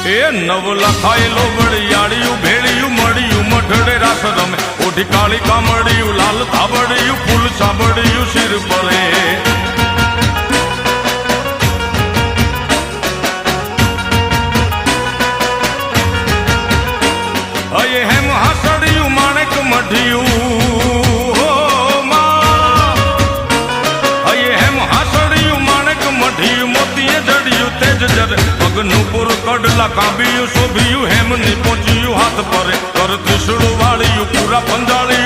એ નવ લખાયેલો વડિયાળિયું ભેળિયું મળ્યું મઢડે રાસ રમે ઓઢી કાળી કામડિયું લાલ ધાબડિયું ફૂલ સાબડિયું શિર પરે અયે હેમ હાસડિયું માણેક મઢિયું પગનું પુર કડલા કાંબિયું શોભિયું હેમની પહોંચ્યું હાથ પરે કર ત્રિશુળ વાળિયું પૂરા પંજાળિયું